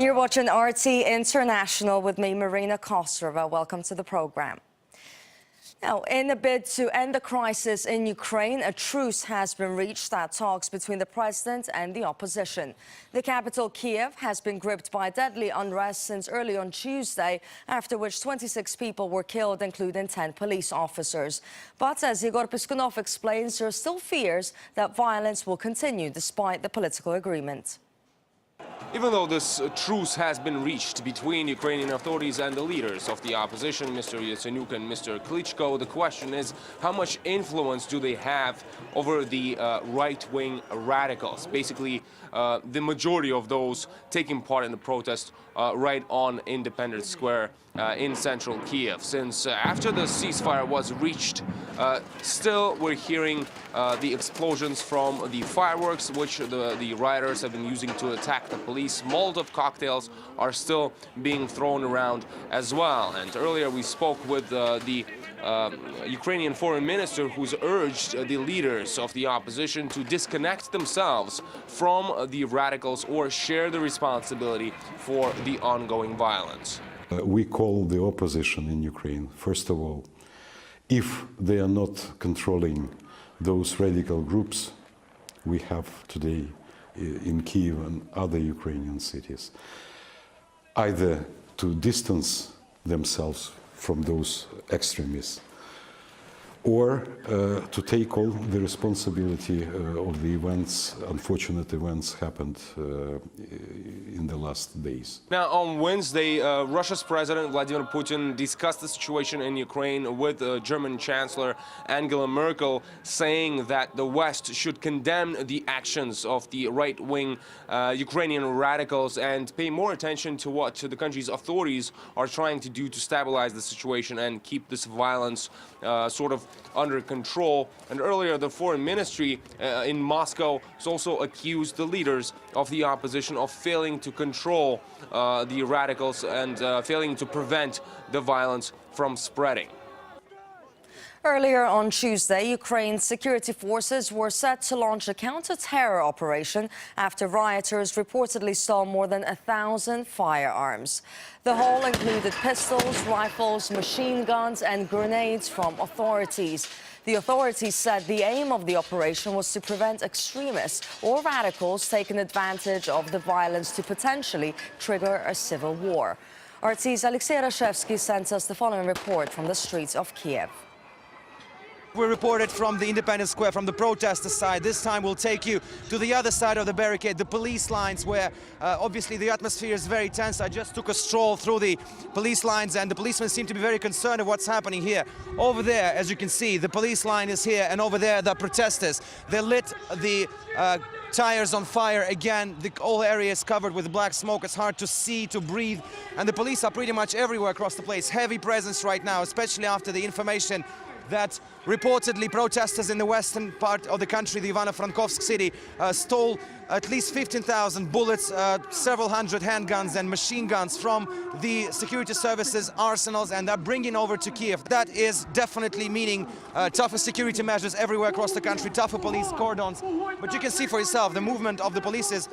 You're watching RT International with me, Marina Kostrova. Welcome to the program. Now, in a bid to end the crisis in Ukraine, a truce has been reached at talks between the president and the opposition. The capital, Kiev, has been gripped by deadly unrest since early on Tuesday, after which 26 people were killed, including 10 police officers. But as Igor Piskunov explains, there are still fears that violence will continue despite the political agreement. Even though this truce has been reached between Ukrainian authorities and the leaders of the opposition, Mr. Yatsenyuk and Mr. Klitschko, the question is how much influence do they have over the right-wing radicals? Basically, the majority of those taking part in the protest right on Independence Square in central Kiev. Since after the ceasefire was reached, still we're hearing the explosions from the fireworks, which the rioters have been using to attack the police. Molotov cocktails are still being thrown around as well. And earlier we spoke with the Ukrainian foreign minister, who's urged the leaders of the opposition to disconnect themselves from the radicals or share the responsibility for the ongoing violence. We call the opposition in Ukraine, first of all, if they are not controlling those radical groups we have today in Kiev and other Ukrainian cities, either to distance themselves from those extremists or to take all the responsibility of the events, unfortunate events happened in the last days. Now, on Wednesday, Russia's President Vladimir Putin discussed the situation in Ukraine with German Chancellor Angela Merkel, saying that the West should condemn the actions of the right-wing Ukrainian radicals and pay more attention to what the country's authorities are trying to do to stabilize the situation and keep this violence sort of under control. And earlier, the foreign ministry in Moscow has also accused the leaders of the opposition of failing to control the radicals and failing to prevent the violence from spreading. Earlier on Tuesday, Ukraine's security forces were set to launch a counter-terror operation after rioters reportedly stole more than 1,000 firearms. The haul included pistols, rifles, machine guns and grenades from authorities. The authorities said the aim of the operation was to prevent extremists or radicals taking advantage of the violence to potentially trigger a civil war. RT's Alexei Rashevsky sent us the following report from the streets of Kiev. We reported from the Independence Square, from the protester side. This time we'll take you to the other side of the barricade, the police lines, where obviously the atmosphere is very tense. I just took a stroll through the police lines and the policemen seem to be very concerned of what's happening here. Over there, as you can see, the police line is here, and over there the protesters. They lit the tires on fire again. The whole area is covered with black smoke. It's hard to see, to breathe, and the police are pretty much everywhere across the place. Heavy presence right now, especially after the information that reportedly protesters in the western part of the country, the Ivano-Frankivsk city, stole at least 15,000 bullets, several hundred handguns and machine guns from the security services arsenals, and are bringing over to Kiev. That is definitely meaning tougher security measures everywhere across the country, tougher police cordons. But you can see for yourself the movement of the police is,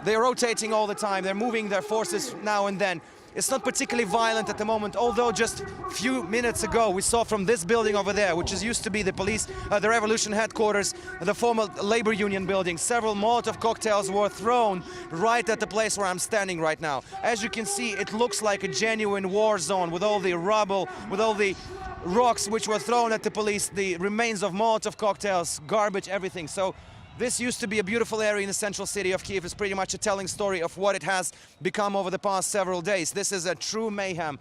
they're rotating all the time, they're moving their forces now and then. It's not particularly violent at the moment, although just a few minutes ago we saw from this building over there, which is used to be the police, the revolution headquarters, the former labor union building, several Molotov cocktails were thrown right at the place where I'm standing right now. As you can see, it looks like a genuine war zone with all the rubble, with all the rocks which were thrown at the police, the remains of Molotov cocktails, garbage, everything. So this used to be a beautiful area in the central city of Kiev. It's pretty much a telling story of what it has become over the past several days. This is a true mayhem.